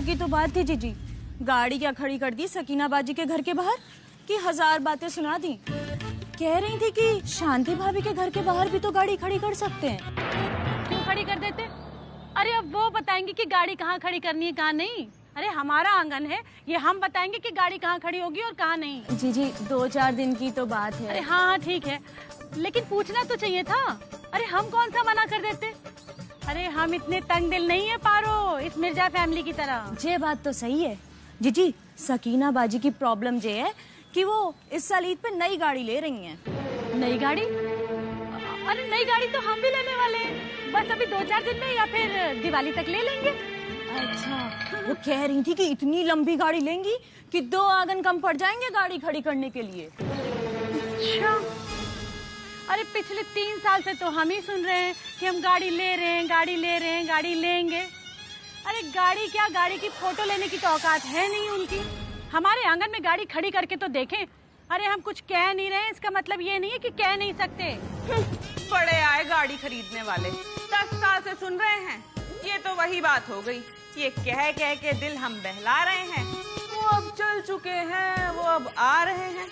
की तो बात थी जीजी, गाड़ी क्या खड़ी कर दी सकीना बाजी के घर के बाहर कि 1000 बातें सुना दी। कह रही थी कि शांति भाभी के घर के बाहर भी तो गाड़ी खड़ी कर सकते हैं। क्यों खड़ी कर देते? अरे अब वो बताएंगे कि गाड़ी कहाँ खड़ी करनी है कहाँ नहीं। अरे हमारा आंगन है, ये हम बताएंगे कि गाड़ी कहाँ खड़ी होगी और कहाँ नहीं। जीजी 2-4 दिन की तो बात है। अरे हाँ ठीक है, लेकिन पूछना तो चाहिए था। अरे हम कौन सा मना कर देते। अरे हम इतने तंग दिल नहीं है पारो, इस मिर्जा फैमिली की तरह। ये बात तो सही है जीजी, सकीना बाजी की प्रॉब्लम ये है कि वो इस साल ईद पे नई गाड़ी ले रही हैं। नई गाड़ी? अरे नई गाड़ी तो हम भी लेने वाले हैं, बस अभी 2-4 दिन में या फिर दिवाली तक ले लेंगे। अच्छा, वो कह रही थी कि इतनी लंबी गाड़ी लेंगी कि 2 आंगन कम पड़ जाएंगे गाड़ी खड़ी करने के लिए। अच्छा, अरे पिछले 3 साल से तो हम ही सुन रहे हैं कि हम गाड़ी ले रहे हैं, गाड़ी ले रहे हैं, गाड़ी लेंगे। अरे गाड़ी क्या, गाड़ी की फोटो लेने की तो औकात है नहीं उनकी। हमारे आंगन में गाड़ी खड़ी करके तो देखें। अरे हम कुछ कह नहीं रहे, इसका मतलब ये नहीं है कि कह नहीं सकते। बड़े आए गाड़ी खरीदने वाले, 10 साल से सुन रहे हैं। ये तो वही बात हो गई, ये कह कह के दिल हम बहला रहे हैं। वो अब चल चुके हैं, वो अब आ रहे हैं।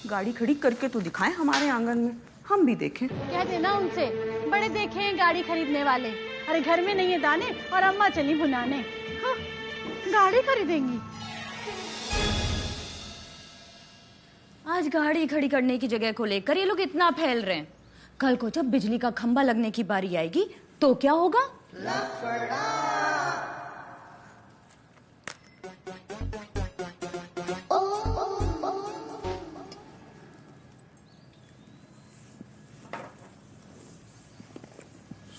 गाड़ी खड़ी करके तो दिखाएं हमारे आंगन में, हम भी देखें। कह देना उनसे, बड़े देखे हैं गाड़ी खरीदने वाले। अरे घर में नहीं है दाने और अम्मा चली भुनाने। हाँ, गाड़ी खरीदेंगी। आज गाड़ी खड़ी करने की जगह को लेकर ये लोग इतना फैल रहे हैं, कल को जब बिजली का खंभा लगने की बारी आएगी तो क्या होगा?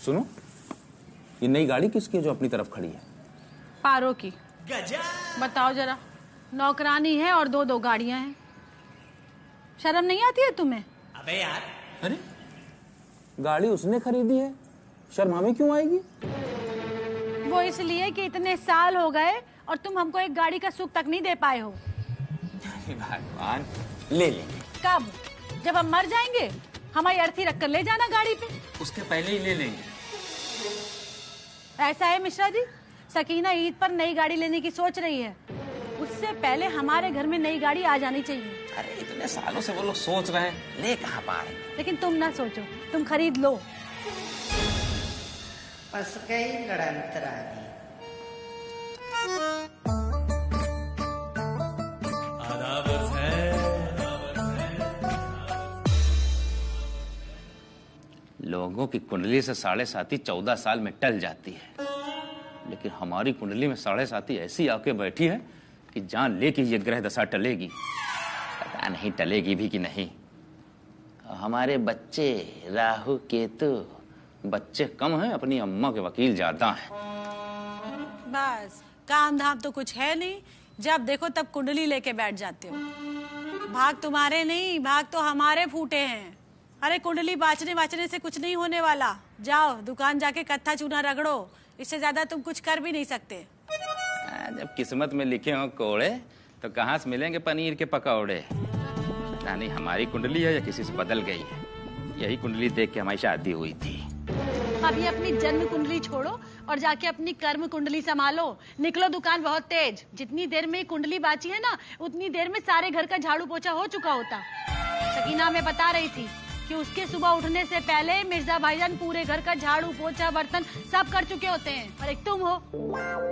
सुनो, ये नई गाड़ी किसकी है जो अपनी तरफ खड़ी है? पारो की। बताओ जरा, नौकरानी है और 2 गाड़ियां हैं। शर्म नहीं आती है तुम्हें? अबे यार, अरे गाड़ी उसने खरीदी है, शर्म हमें क्यों आएगी? वो इसलिए कि इतने साल हो गए और तुम हमको एक गाड़ी का सुख तक नहीं दे पाए हो। भगवान, ले लेंगे। कब? जब हम मर जाएंगे हमारी अर्थी रख कर ले जाना गाड़ी पे। उसके पहले ही ले लेंगे। ऐसा है मिश्रा जी, सकीना ईद पर नई गाड़ी लेने की सोच रही है, उससे पहले हमारे घर में नई गाड़ी आ जानी चाहिए। अरे इतने सालों से वो लोग सोच रहे हैं, ले कहाँ पा रहे। लेकिन तुम ना सोचो, तुम खरीद लो। फंस गई लड़ंतरानी। लोगों की कुंडली से 7.5 14 साल में टल जाती है, लेकिन हमारी कुंडली में 7.5 ऐसी आके बैठी है कि जान ले कि ये ग्रह दशा टलेगी। पता नहीं टलेगी भी कि नहीं। हमारे बच्चे राहु केतु, बच्चे कम हैं, अपनी अम्मा के वकील ज्यादा हैं। बस काम धाम तो कुछ है नहीं, जब देखो तब कुंडली लेके बैठ जाते हो। भाग तुम्हारे नहीं, भाग तो हमारे फूटे हैं। अरे कुंडली बाचने से कुछ नहीं होने वाला। जाओ दुकान जाके कत्था चूना रगड़ो, इससे ज्यादा तुम कुछ कर भी नहीं सकते। जब किस्मत में लिखे हो कोड़े तो कहाँ से मिलेंगे पनीर के पकौड़े। पता नहीं हमारी कुंडली है या किसी से बदल गई है। यही कुंडली देख के हमारी शादी हुई थी। अभी अपनी जन्म कुंडली छोड़ो और जाके अपनी कर्म कुंडली संभालो। निकलो दुकान बहुत तेज। जितनी देर में कुंडली बाची है ना, उतनी देर में सारे घर का झाड़ू पोछा हो चुका होता। सकीना हमें बता रही थी कि उसके सुबह उठने से पहले मिर्जा भाईजान पूरे घर का झाड़ू पोछा बर्तन सब कर चुके होते हैं, और एक तुम हो।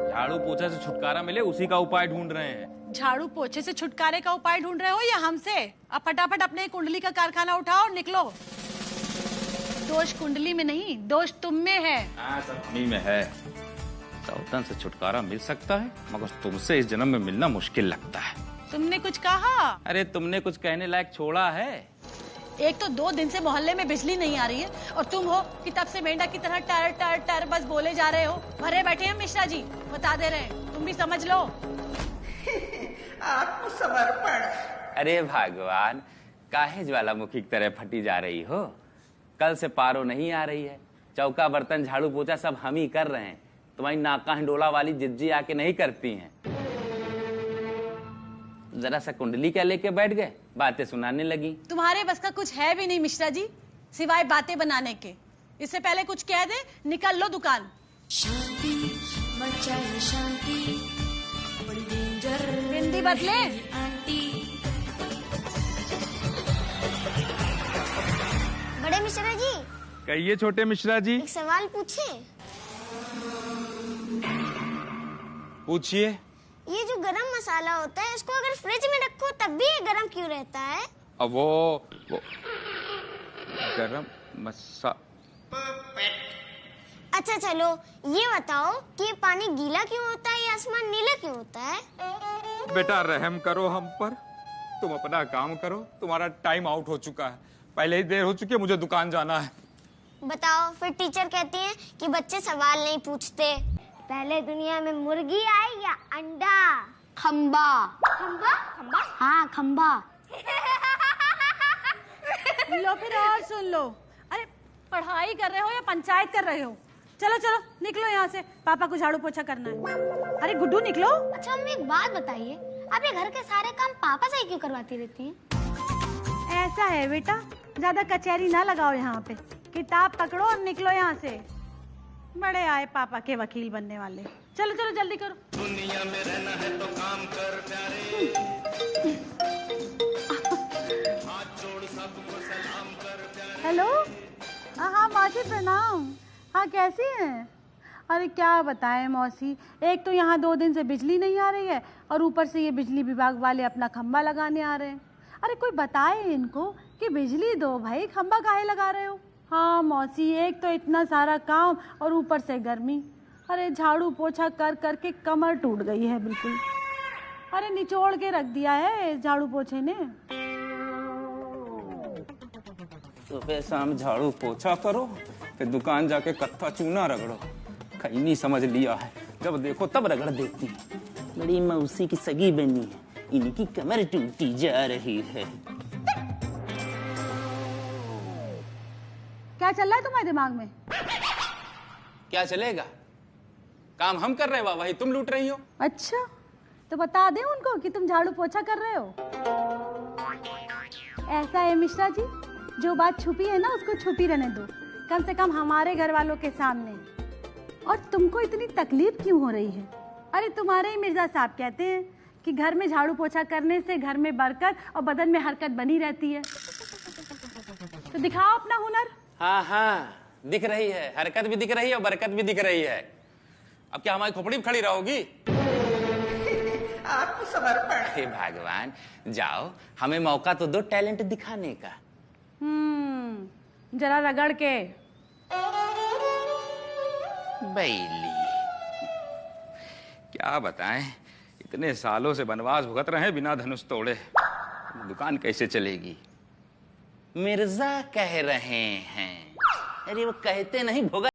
झाड़ू पोछा से छुटकारा मिले उसी का उपाय ढूंढ रहे हैं। झाड़ू पोछे से छुटकारे का उपाय ढूंढ रहे हो या हमसे? अब फटाफट अपने कुंडली का कारखाना उठाओ और निकलो। दोष कुंडली में नहीं, दोष तुम में है। सब हमी में है। सौतन से छुटकारा मिल सकता है, मगर तुमसे इस जन्म में मिलना मुश्किल लगता है। तुमने कुछ कहा? अरे तुमने कुछ कहने लायक छोड़ा है? एक तो 2 दिन से मोहल्ले में बिजली नहीं आ रही है, और तुम हो कि तब से मेंढक की तरह टर टर टर बस बोले जा रहे हो। भरे बैठे हैं मिश्रा जी, बता दे रहे हैं, तुम भी समझ लो। आत्मसमर्पण। अरे भगवान, काहे ज्वालामुखी की तरह फटी जा रही हो? कल से पारो नहीं आ रही है, चौका बर्तन झाड़ू पोछा सब हम ही कर रहे हैं। तुम्हारी नाका हिंडोला वाली जिज्जी आके नहीं करती हैं। जरा सा कुंडली क्या लेके बैठ गए, बातें सुनाने लगी। तुम्हारे बस का कुछ है भी नहीं मिश्रा जी, सिवाय बातें बनाने के। इससे पहले कुछ कह दे, निकल लो दुकान। शांति चाहिए शांति, बड़ी डेंजर हिंदी बदले। आंटी। बड़े मिश्रा जी, कहिए छोटे मिश्रा जी। एक सवाल पूछे? पूछिए। ये जो गरम मसाला होता है, इसको अगर फ्रिज में रखो तब भी ये गरम क्यों रहता है? अब वो गरम मसा अच्छा चलो ये बताओ कि ये पानी गीला क्यों होता है या आसमान नीला क्यों होता है? बेटा रहम करो हम पर, तुम अपना काम करो, तुम्हारा टाइम आउट हो चुका है, पहले ही देर हो चुकी है, मुझे दुकान जाना है। बताओ, फिर टीचर कहती है कि बच्चे सवाल नहीं पूछते। पहले दुनिया में मुर्गी आई या अंडा? खंबा। खंबा? खंबा? हाँ खंबा। लो फिर और सुन लो। अरे पढ़ाई कर रहे हो या पंचायत कर रहे हो? चलो चलो निकलो यहाँ से, पापा को झाड़ू पोछा करना है। अरे गुड्डू निकलो। अच्छा मम्मी एक बात बताइए, आप ये घर के सारे काम पापा से ही क्यों करवाती रहती हैं? ऐसा है बेटा, ज्यादा कचहरी ना लगाओ यहाँ पे, किताब पकड़ो और निकलो यहाँ से। बड़े आए पापा के वकील बनने वाले। चलो चलो जल्दी करो। दुनिया में रहना है तो काम कर प्यारे, हाथ जोड़ सबको सलाम कर प्यारे। हेलो, हाँ मौसी प्रणाम। हाँ कैसी हैं? अरे क्या बताएं मौसी, एक तो यहाँ 2 दिन से बिजली नहीं आ रही है और ऊपर से ये बिजली विभाग वाले अपना खंबा लगाने आ रहे हैं। अरे कोई बताए इनको कि बिजली दो भाई, खंबा काहे लगा रहे हो? हाँ मौसी, एक तो इतना सारा काम और ऊपर से गर्मी। अरे झाड़ू पोछा कर करके कमर टूट गई है बिल्कुल। अरे निचोड़ के रख दिया है इस झाड़ू पोछे ने। सुबह शाम झाड़ू पोछा करो, फिर दुकान जाके कत्था चूना रगड़ो। कहीं नहीं समझ लिया है, जब देखो तब रगड़ देती है। बड़ी मौसी की सगी बनी है, इनकी कमर टूटी जा रही है। क्या चल रहा है तुम्हारे दिमाग में? क्या चलेगा, काम हम कर रहे हैं, वही तुम लूट रही हो। अच्छा तो बता दे उनको कि तुम झाड़ू पोछा कर रहे हो। ऐसा है मिश्रा जी, जो बात छुपी है ना उसको छुपी रहने दो, कम से कम हमारे घर वालों के सामने। और तुमको इतनी तकलीफ क्यों हो रही है? अरे तुम्हारे ही मिर्जा साहब कहते हैं कि घर में झाड़ू पोछा करने से घर में बरकत और बदन में हरकत बनी रहती है। तो दिखाओ अपना हुनर। हाँ हाँ दिख रही है, हरकत भी दिख रही है और बरकत भी दिख रही है। अब क्या हमारी खोपड़ी खड़ी रहोगी? आपको समर्पण। हे भगवान, जाओ हमें मौका तो दो टैलेंट दिखाने का। जरा रगड़ के। बैली क्या बताएं, इतने सालों से वनवास भुगत रहे हैं बिना धनुष तोड़े, दुकान कैसे चलेगी? मिर्जा कह रहे हैं। अरे वो कहते नहीं, भुगत।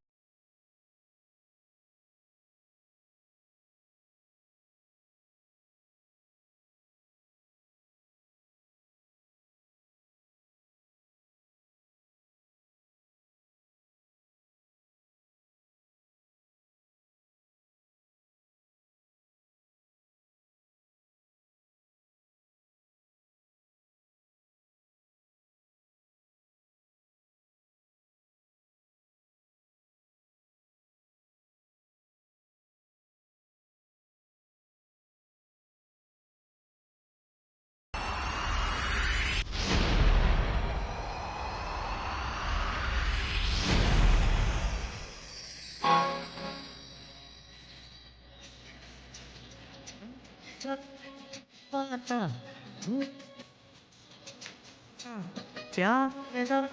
प्यार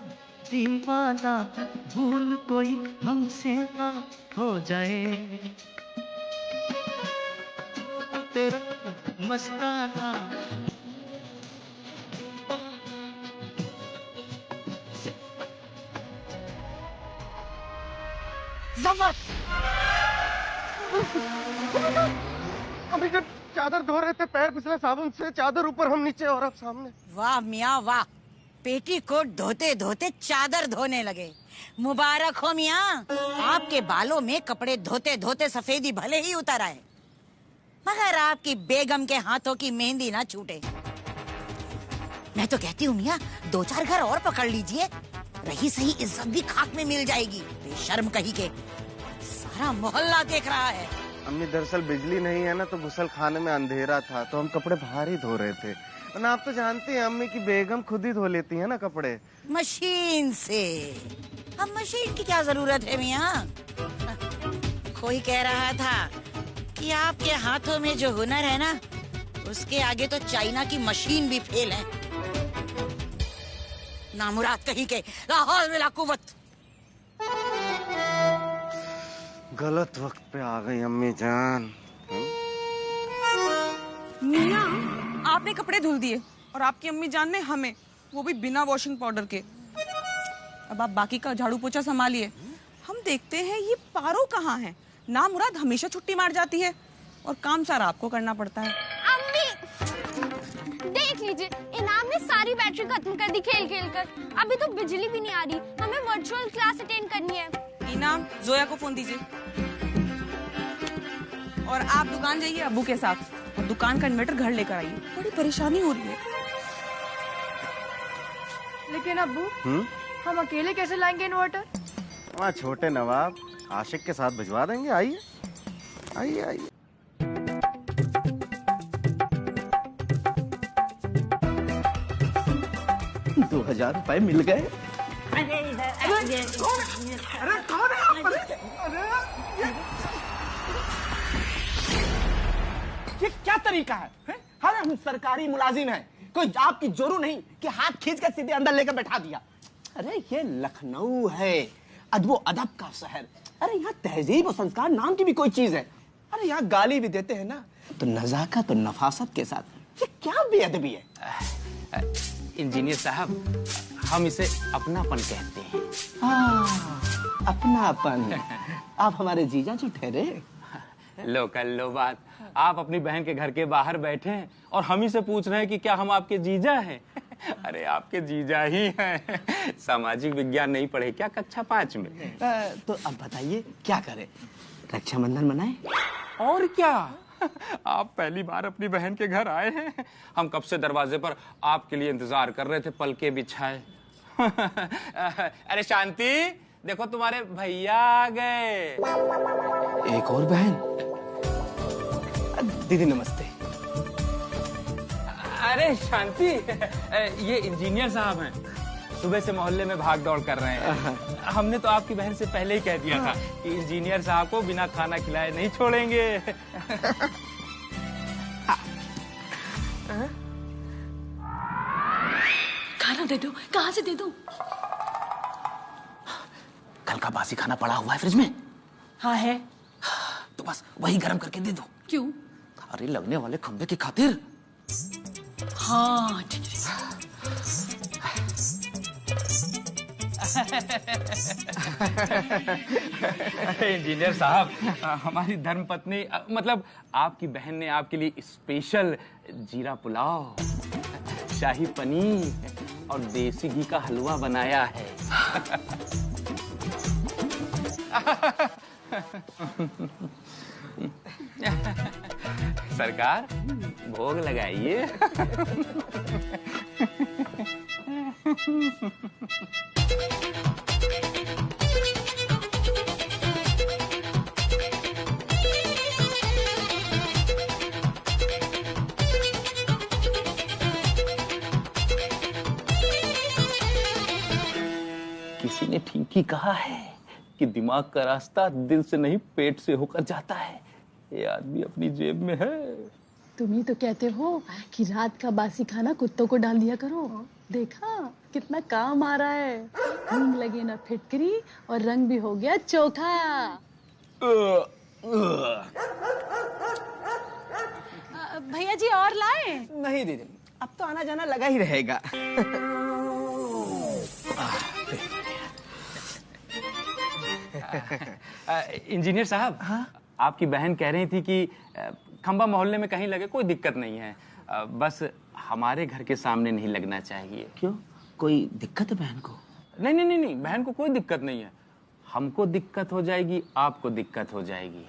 दीवाना भूल कोई हमसे ना हो जाए, तेरा मस्ताना अभी जब चादर धो रहे थे, पैर फिसले साबुन से, चादर ऊपर हम नीचे और अब सामने। वाह मियाँ वाह, पेटीकोट धोते धोते चादर धोने लगे। मुबारक हो मियाँ, आपके बालों में कपड़े धोते धोते सफेदी भले ही उतर आए, मगर आपकी बेगम के हाथों की मेहंदी ना छूटे। मैं तो कहती हूँ मियाँ, 2-4 घर और पकड़ लीजिए, रही सही इज्जत भी खाक में मिल जाएगी। बेशर्म कहीं के, सारा मोहल्ला देख रहा है। अम्मी दरअसल बिजली नहीं है ना, तो गुसल खाने में अंधेरा था, तो हम कपड़े बाहर ही धो रहे थे। ना आप तो जानती हैं अम्मी की बेगम खुद ही धो लेती है ना कपड़े मशीन से। अब मशीन की क्या जरूरत है मियाँ? कोई कह रहा था कि आपके हाथों में जो हुनर है ना, उसके आगे तो चाइना की मशीन भी फेल है। नामुराद कहीं के, ला हौल वला कुव्वत। गलत वक्त पे आ गई अम्मी जान। मियाँ, आपने कपड़े धुल दिए और आपकी अम्मी जान ने हमें, वो भी बिना वॉशिंग पाउडर के। अब आप बाकी का झाड़ू पोछा संभालिए, हम देखते हैं ये पारो कहाँ है। नामुराद हमेशा छुट्टी मार जाती है और काम सारा आपको करना पड़ता है। अम्मी देख लीजिए, इनाम ने सारी बैटरी खत्म कर दी खेल खेल कर। अभी तो बिजली भी नहीं आ रही, हमें वर्चुअल क्लास अटेंड करनी है। इनाम, जोया को फोन दीजिए और आप दुकान जाइए अब्बू के साथ और दुकान का इन्वर्टर घर लेकर आइए। बड़ी परेशानी हो रही है। लेकिन अब्बू, हम अकेले कैसे लाएंगे इन्वर्टर? वहाँ छोटे नवाब आशिक के साथ भिजवा देंगे। आइए आइए आइए। ₹2000 मिल गए। अरे कौन है आप? ये क्या तरीका है? हम सरकारी मुलाजिम हैं, कोई आपकी जोरू नहीं कि हाथ खींच कर सीधे अंदर लेकर बैठा दिया। अरे ये लखनऊ है, अदबो अदब का शहर। अरे यहाँ तहजीब और संस्कार नाम की भी कोई चीज है। अरे यहाँ गाली भी देते हैं ना तो नजाकत और नफासत के साथ। ये क्या बेअदबी है? इंजीनियर साहब, हम इसे अपनापन कहते हैं। अपनापन। आप हमारे जीजा जो ठहरे। लो कर लो बात। आप अपनी बहन के घर के बाहर बैठे हैं और हम ही से पूछ रहे हैं कि क्या हम आपके जीजा हैं? अरे आपके जीजा ही हैं। सामाजिक विज्ञान नहीं पढ़े क्या कक्षा 5 में? तो अब बताइए क्या करें? रक्षाबंधन मनाएं? और क्या, आप पहली बार अपनी बहन के घर आए हैं। हम कब से दरवाजे पर आपके लिए इंतजार कर रहे थे, पलके बिछाए। अरे शांति, देखो तुम्हारे भैया आ गए। एक और बहन। दीदी नमस्ते। अरे शांति, ये इंजीनियर साहब हैं। सुबह से मोहल्ले में भाग दौड़ कर रहे हैं। हमने तो आपकी बहन से पहले ही कह दिया था कि इंजीनियर साहब को बिना खाना खिलाए नहीं छोड़ेंगे। खाना दे दो। कहाँ से दे दो? कल का बासी खाना पड़ा हुआ है फ्रिज में। हाँ है। तो बस वही गर्म करके दे दो। क्यों? अरे लगने वाले खंबे की खातिर। हाँ ठीक है। इंजीनियर साहब, हमारी धर्मपत्नी मतलब आपकी बहन ने आपके लिए स्पेशल जीरा पुलाव, शाही पनीर और देसी घी का हलवा बनाया है। सरकार, भोग लगाइए। किसी ने ठीक ही कहा है कि दिमाग का रास्ता दिल से नहीं पेट से होकर जाता है। ये आदमी अपनी जेब में है। तुम ही तो कहते हो कि रात का बासी खाना कुत्तों को डाल दिया करो। देखा कितना काम आ रहा है। नींद लगी ना फिटकरी और रंग भी हो गया चोखा। भैया जी और लाए? नहीं दीदी, अब तो आना जाना लगा ही रहेगा। इंजीनियर साहब, आपकी बहन कह रही थी कि खंबा मोहल्ले में कहीं लगे, कोई दिक्कत नहीं है, बस हमारे घर के सामने नहीं लगना चाहिए। क्यों, कोई दिक्कत है बहन को? नहीं नहीं नहीं नहीं, बहन को कोई दिक्कत नहीं है। हमको दिक्कत हो जाएगी, आपको दिक्कत हो जाएगी।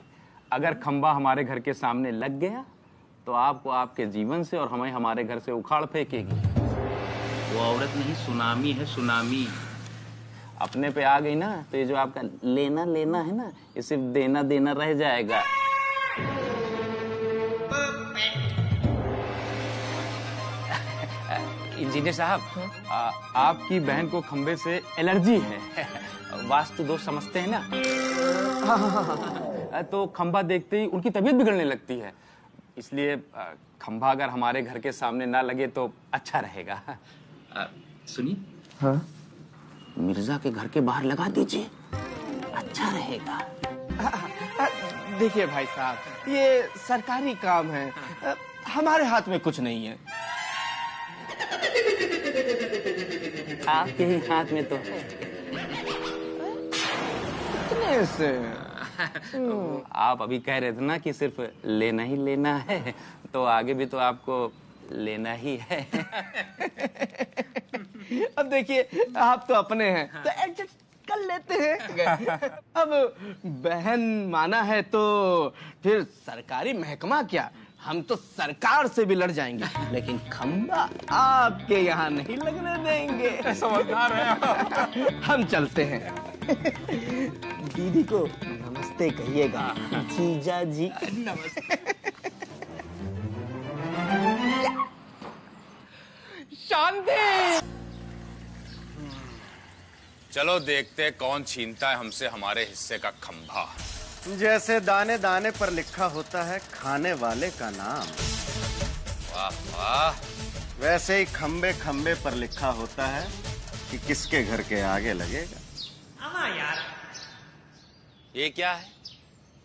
अगर खंबा हमारे घर के सामने लग गया तो आपको आपके जीवन से और हमें हमारे घर से उखाड़ फेंकेगी। वो औरत नहीं, सुनामी है, सुनामी। अपने पे आ गई ना तो ये जो आपका लेना लेना है ना, ये सिर्फ देना देना रह जाएगा। इंजीनियर साहब, आपकी बहन को खंबे से एलर्जी है। वास्तु दोष समझते हैं ना? तो खंबा देखते ही उनकी तबीयत बिगड़ने लगती है, इसलिए खंबा अगर हमारे घर के सामने ना लगे तो अच्छा रहेगा। सुनिए, हाँ? मिर्जा के घर के बाहर लगा दीजिए, अच्छा रहेगा। देखिए भाई साहब, ये सरकारी काम है, हमारे हाथ में कुछ नहीं है। आपके ही हाथ में तो है। कितने से? आप अभी कह रहे थे ना कि सिर्फ लेना ही लेना है, तो आगे भी तो आपको लेना ही है। अब देखिए, आप तो अपने हैं तो एडजस्ट कर लेते हैं। अब बहन माना है तो फिर सरकारी महकमा क्या, हम तो सरकार से भी लड़ जाएंगे, लेकिन खंबा आपके यहाँ नहीं लगने देंगे। समझदार है आप। हम चलते हैं। दीदी को नमस्ते कहिएगा। जीजा जी नमस्ते। शांति। चलो देखते कौन छीनता है हमसे हमारे हिस्से का खंभा। जैसे दाने दाने पर लिखा होता है खाने वाले का नाम, वाह वाह, वैसे ही खंबे खंबे पर लिखा होता है कि किसके घर के आगे लगेगा। यार, ये क्या है?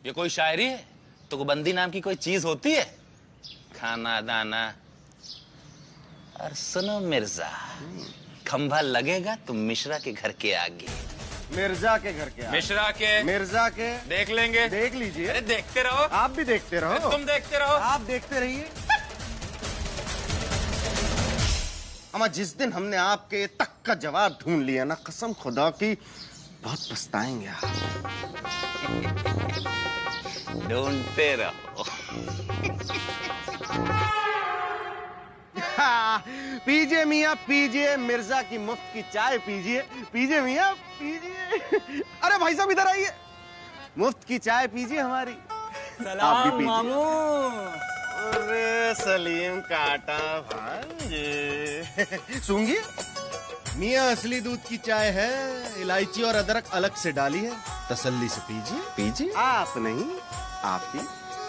ये कोई शायरी है? तो बंदी नाम की कोई चीज होती है? खाना दाना। और सुनो मिर्जा, खंभा लगेगा तो मिश्रा के घर के आगे। मिर्जा के घर के आगे? मिश्रा के, मिर्जा के देख लेंगे। देख लीजिए। अरे देखते रहो, आप भी देखते रहो। तुम देखते रहो, आप देखते रहिए। अमा जिस दिन हमने आपके तक का जवाब ढूंढ लिया ना, कसम खुदा की बहुत पछताएंगे आप। ढूंढते रहो। पीजिए मियाँ पीजिए, मिर्जा की मुफ्त की चाय पीजिए। पीजिए मियाँ पीजिए। अरे भाई साहब इधर आइए, मुफ्त की चाय पीजिए हमारी। सलाम मामू। अरे सलीम काटा भांजे। सूंघिए, मियाँ असली दूध की चाय है, इलायची और अदरक अलग से डाली है। तसल्ली से पीजिए पीजिए। आप नहीं, आप ही।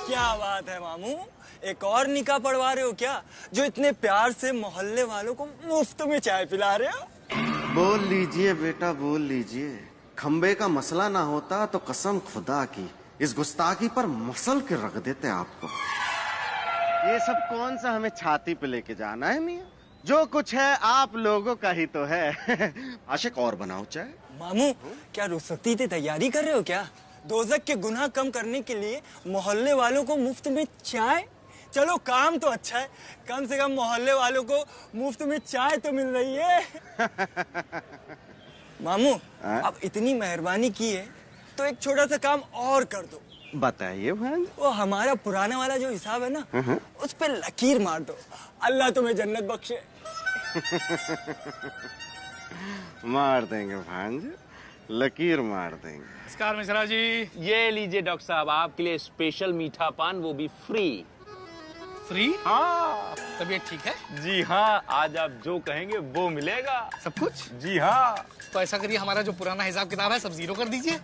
क्या बात है मामू, एक और निकाह पढ़वा रहे हो क्या, जो इतने प्यार से मोहल्ले वालों को मुफ्त में चाय पिला रहे हो? बोल लीजिए बेटा बोल लीजिए। खंबे का मसला ना होता तो कसम खुदा की इस गुस्ताखी पर मसल के रख देते आपको। ये सब कौन सा हमें छाती पे लेके जाना है मियाँ? जो कुछ है आप लोगों का ही तो है। आशिक और बनाओ चाय। मामू, क्या रुखसती की तैयारी कर रहे हो क्या? दोजक के गुनाह कम करने के लिए मोहल्ले वालों को मुफ्त में चाय? चलो काम तो अच्छा है, कम से कम मोहल्ले वालों को मुफ्त में चाय तो मिल रही है। मामू, अब इतनी मेहरबानी की है तो एक छोटा सा काम और कर दो। बताइए भाई। वो हमारा पुराना वाला जो हिसाब है ना, उस पे लकीर मार दो, अल्लाह तुम्हें जन्नत बख्शे। मार देंगे भांज, लकीर मार देंगे। नमस्कार मिश्रा जी। ये लीजिए डॉक्टर साहब, आपके लिए स्पेशल मीठा पान, वो भी फ्री। फ्री? हाँ। तबीयत ठीक है? जी हाँ, आज आप जो कहेंगे वो मिलेगा। सब कुछ? जी हाँ। तो ऐसा करिए, हमारा जो पुराना हिसाब किताब है सब जीरो कर दीजिए।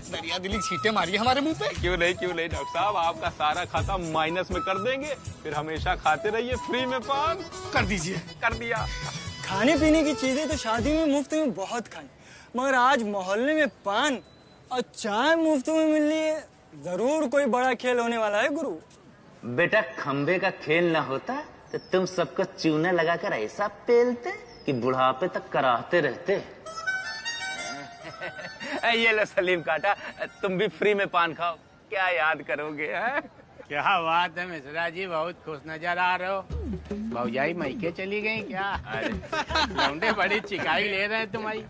दरिया दिली छींटे मारिए हमारे मुंह पे। क्यों नहीं डॉक्टर साहब, आपका सारा खाता माइनस में कर देंगे, फिर हमेशा खाते रहिए फ्री में पान। कर दीजिए। कर दिया। खाने पीने की चीजें तो शादी में मुफ्त में बहुत खाई, मगर आज मोहल्ले में पान और चाय मुफ्त में मिल रही है, जरूर कोई बड़ा खेल होने वाला है गुरु। बेटा, खंबे का खेल ना होता तो तुम सबको चूना लगाकर ऐसा पेलते कि बुढ़ापे तक कराहते रहते। ये लो सलीम काटा, तुम भी फ्री में पान खाओ, क्या याद करोगे है? क्या बात है मिश्रा जी, बहुत खुश नजर आ रहे हो। भौजाई मैके चली गई क्या? लौंडे बड़ी चिकाई ले रहे हैं तुम्हारी।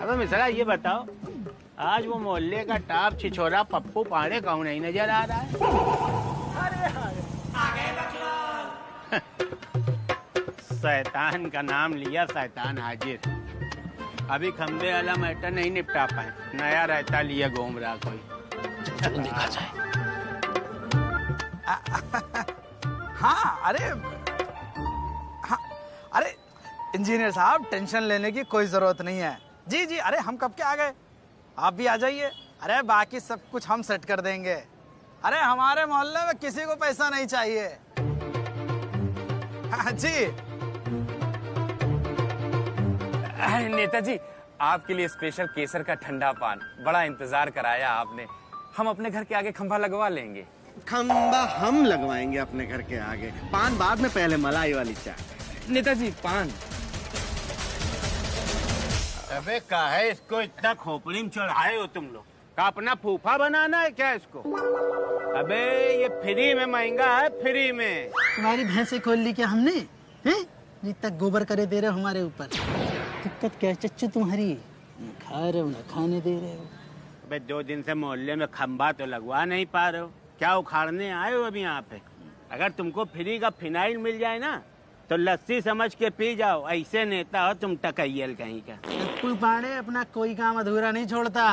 अबे मिश्रा ये बताओ, आज वो मोहल्ले का टाप छिछोरा पप्पू पाड़े कौन नहीं नजर आ रहा है? शैतान का नाम लिया, शैतान हाजिर। अभी खंबे वाला मैटर नहीं निपटा पाए, नया रहता लिया घूम रहा कोई। चलो देखा जाए। हाँ, अरे हाँ, अरे इंजीनियर साहब टेंशन लेने की कोई जरूरत नहीं है। जी जी, अरे हम कब के आ गए, आप भी आ जाइए। अरे बाकी सब कुछ हम सेट कर देंगे। अरे हमारे मोहल्ले में किसी को पैसा नहीं चाहिए। हाँ जी। नेताजी, आपके लिए स्पेशल केसर का ठंडा पान, बड़ा इंतजार कराया आपने। हम अपने घर के आगे खंभा लगवा लेंगे। खंभा हम लगवाएंगे अपने घर के आगे, पान बाद में, पहले मलाई वाली चाय। नेताजी पान। अबे काहे इसको इतना खोपड़ी में चढ़ाए हो तुम लोग? का अपना फूफा बनाना है क्या इसको? अबे ये फ्री में महंगा है, फ्री में। तुम्हारी भैंसे खोल ली क्या हमने? हैं? जितना गोबर करे दे रहे हो हमारे ऊपर। दिक्कत क्या है चच्चू तुम्हारी? खा रहे हो ना खाने दे रहे हो। अबे 2 दिन से मोहल्ले में खंबा तो लगवा नहीं पा रहे हो, क्या उखाड़ने आए हो अभी यहाँ पे? अगर तुमको फ्री का फिनाइल मिल जाए ना तो लस्सी समझ के पी जाओ। ऐसे नेता हो तुम, टकैयल कहीं का। पप्पू पांडे अपना कोई काम अधूरा नहीं छोड़ता।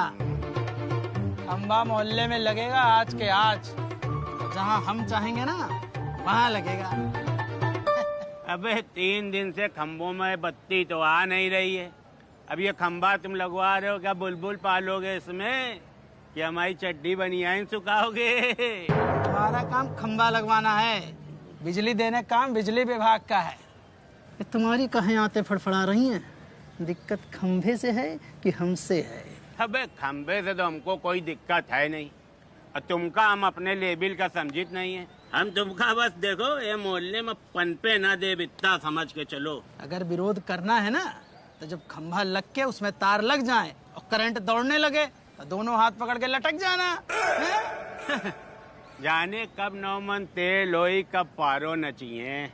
खंबा मोहल्ले में लगेगा आज के आज, जहाँ हम चाहेंगे ना वहाँ लगेगा। अबे 3 दिन से खंभों में बत्ती तो आ नहीं रही है। अब ये खंबा तुम लगवा रहे हो, क्या बुलबुल पालोगे इसमें कि हमारी चड्डी बनियाइन सुखाओगे? हमारा काम खंबा लगवाना है, बिजली देने काम बिजली विभाग का है। तुम्हारी कहाँ आते फड़फड़ा रही हैं? दिक्कत खंभे से है कि हमसे है? अबे खंबे से तो हमको कोई दिक्कत है नहीं, और तुमका हम अपने लेबिल का समझित नहीं है। हम तुमका बस देखो ये मोहल्ले में पनपे ना दे, इतना समझ के चलो। अगर विरोध करना है ना तो जब खंभा लग के उसमें तार लग जाए और करंट दौड़ने लगे तो दोनों हाथ पकड़ के लटक जाना। जाने कब नौमन तेल होई, कब पारो नचिए।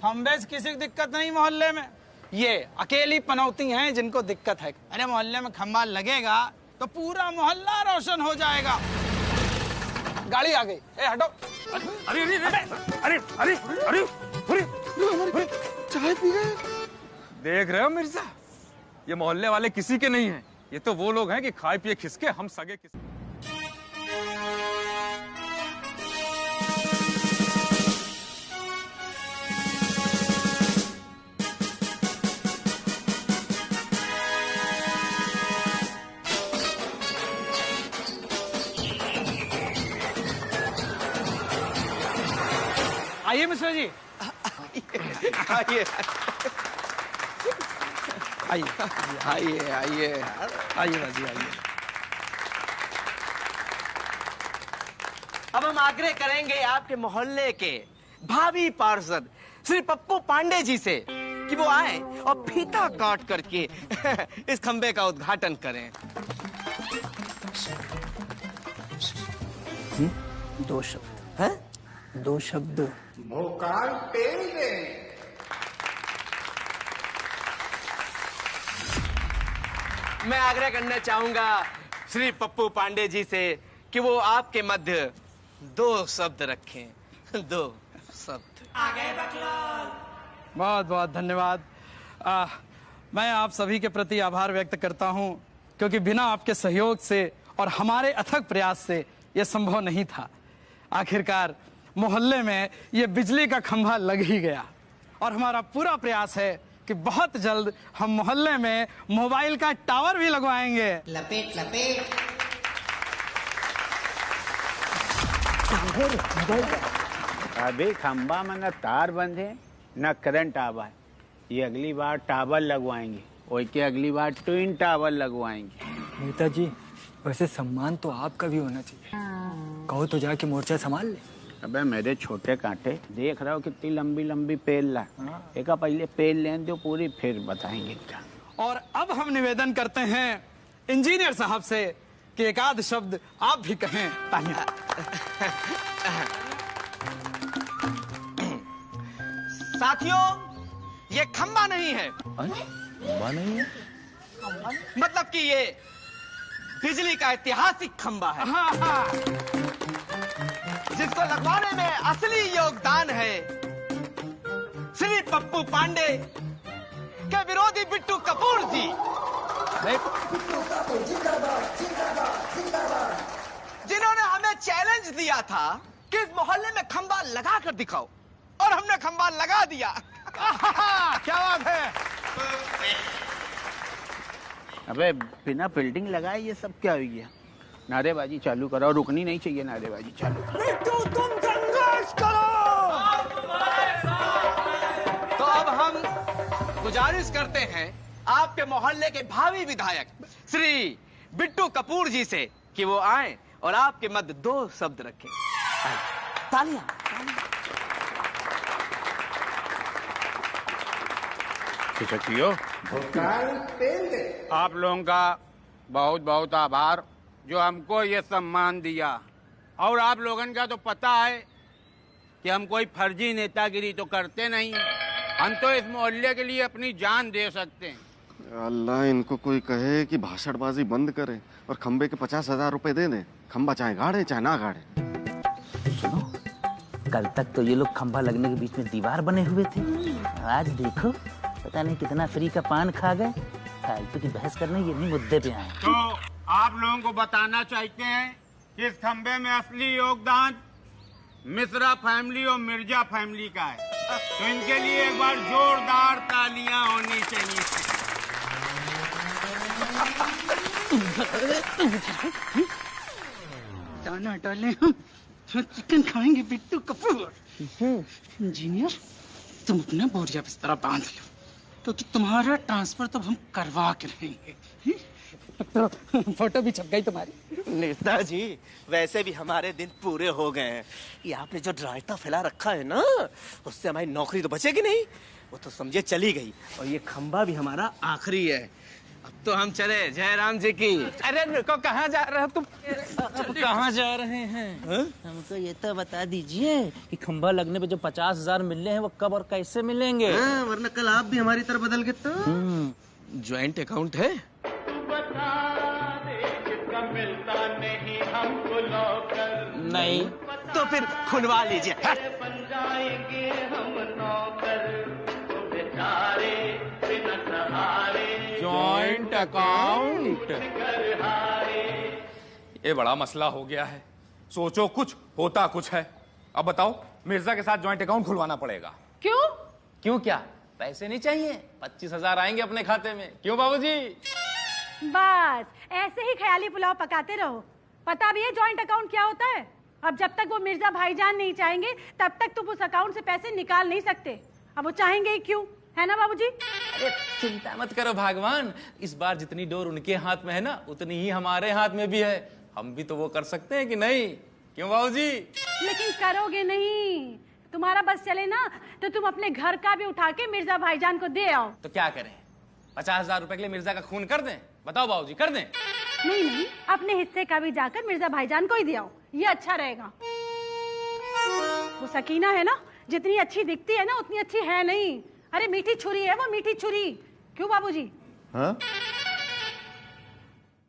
खंबे से किसी को दिक्कत नहीं मोहल्ले में, ये अकेली पनौती हैं जिनको दिक्कत है। अरे मोहल्ले में खंबा लगेगा तो पूरा मोहल्ला रोशन हो जाएगा। गाड़ी आ गई, ए हटो। अरे अरे अरे अरे अरे अरे चाय पी गए। देख रहे हो मिर्जा, ये मोहल्ले वाले किसी के नहीं हैं। ये तो वो लोग हैं कि खाए पिए खिसके, हम सगे किसी। आइए मिश्रा जी, आइए आइए आइए आइए आइए बाजी आइए। अब हम आग्रह करेंगे आपके मोहल्ले के भावी पार्षद श्री पप्पू पांडे जी से कि वो आए और फीता काट करके इस खंबे का उद्घाटन करें। 2 शब्द है, 2 शब्द। भोकाल पेल दे। मैं आग्रह करना चाहूंगा श्री पप्पू पांडे जी से कि वो आपके मध्य 2 शब्द रखें। 2 शब्द। बहुत बहुत धन्यवाद। मैं आप सभी के प्रति आभार व्यक्त करता हूं, क्योंकि बिना आपके सहयोग से और हमारे अथक प्रयास से यह संभव नहीं था। आखिरकार मोहल्ले में ये बिजली का खंभा लग ही गया, और हमारा पूरा प्रयास है कि बहुत जल्द हम मोहल्ले में मोबाइल का टावर भी लगवाएंगे। लपेट लपेट। अभी खंबा में न तार बंधे न करंट आवा है। ये अगली बार टावर लगवाएंगे, और के अगली बार ट्विन टावर लगवाएंगे। नेताजी, वैसे सम्मान तो आपका भी होना चाहिए। कहो तो जाके मोर्चा संभाल ले। अबे मेरे छोटे कांटे, देख रहा हो कितनी लंबी लंबी पेल ला। एक पहले पेल लें दो पूरी, फिर बताएंगे क्या। और अब हम निवेदन करते हैं इंजीनियर साहब से कि एक आध शब्द आप भी कहें। साथियों, ये खंबा नहीं है। खंबा नहीं है? मतलब कि ये बिजली का ऐतिहासिक खंबा है। जिसको लगवाने में असली योगदान है श्री पप्पू पांडे के विरोधी बिट्टू कपूर जी। जिन्होंने हमें चैलेंज दिया था कि इस मोहल्ले में खंबा लगा कर दिखाओ, और हमने खंबा लगा दिया। क्या बात है? अबे बिना बिल्डिंग लगाए ये सब क्या हो गया? नारेबाजी चालू करो, रुकनी नहीं चाहिए नारेबाजी चालू। बिट्टू तुम संघर्ष करो। तो अब हम गुजारिश करते हैं आपके मोहल्ले के भावी विधायक श्री बिट्टू कपूर जी से कि वो आए और आपके मध्य 2 शब्द रखें। तालियां। सचियो, आप लोगों का बहुत बहुत आभार जो हमको ये सम्मान दिया। और आप लोगों का तो पता है कि हम कोई फर्जी नेतागिरी तो करते नहीं, हम तो इस मोहल्ले के लिए अपनी जान दे सकते हैं। अल्लाह इनको कोई कहे कि भाषणबाजी बंद करे और खंबे के 50,000 रुपए दे दे। खंबा चाहे गाड़े चाहे ना गाड़े। सुनो, कल तक तो ये लोग खंबा लगने के बीच में दीवार बने हुए थे, आज देखो पता नहीं कितना फ्री का पान खा गए। फालतू की बहस करने ये नहीं मुद्दे पे आए। तो आप लोगों को बताना चाहते हैं कि इस खंबे में असली योगदान मिश्रा फैमिली और मिर्जा फैमिली का है, तो इनके लिए एक बार जोरदार तालियां होनी चाहिए। दाना डाले हम चिकन खाएंगे बिट्टू कपूर। इंजीनियर, तुम अपना बोरिया बिस्तरा बांध लो, तो तुम्हारा ट्रांसफर तो हम करवा के रहेंगे। तो फोटो भी छप गई तुम्हारी। नेताजी, वैसे भी हमारे दिन पूरे हो गए हैं। ये आपने जो रायता फैला रखा है ना, उससे हमारी नौकरी तो बचेगी नहीं, वो तो समझे चली गई। और ये खंबा भी हमारा आखिरी है। अब तो हम चले जयराम जी की। अरे रुको, कहाँ जा रहे हो तुम? कहाँ जा रहे हैं? हमको ये तो बता दीजिए कि खंबा लगने पे जो 50,000 मिलने हैं वो कब और कैसे मिलेंगे? वरना कल आप भी हमारी तरह बदल गए तो। ज्वाइंट अकाउंट है? नहीं। तो फिर खुलवा लीजिए। जॉइंट अकाउंट, ये बड़ा मसला हो गया है। सोचो कुछ होता कुछ है। अब बताओ, मिर्जा के साथ जॉइंट अकाउंट खुलवाना पड़ेगा। क्यों? क्यों क्या? पैसे नहीं चाहिए? 25,000 आएंगे अपने खाते में। क्यों बाबूजी? बस ऐसे ही ख्याली पुलाव पकाते रहो। पता भी है जॉइंट अकाउंट क्या होता है? अब जब तक वो मिर्जा भाईजान नहीं चाहेंगे तब तक तुम उस अकाउंट से पैसे निकाल नहीं सकते। अब वो चाहेंगे ही क्यों, है ना बाबूजी? अरे चिंता मत करो भागवान, इस बार जितनी डोर उनके हाथ में है ना, उतनी ही हमारे हाथ में भी है। हम भी तो वो कर सकते हैं कि नहीं? क्यों बाबूजी? लेकिन करोगे नहीं। तुम्हारा बस चले ना तो तुम अपने घर का भी उठा के मिर्जा भाईजान को दे आओ। तो क्या करें? 50,000 रुपए के लिए मिर्जा का खून कर दें? बताओ बाबूजी, कर दें? नहीं, अपने हिस्से का भी जाकर मिर्जा भाईजान को ही दे आओ, ये अच्छा रहेगा। वो सकीना है ना, जितनी अच्छी दिखती है ना उतनी अच्छी है नहीं। अरे मीठी छुरी है वो, मीठी छुरी। क्यों बाबूजी? हाँ?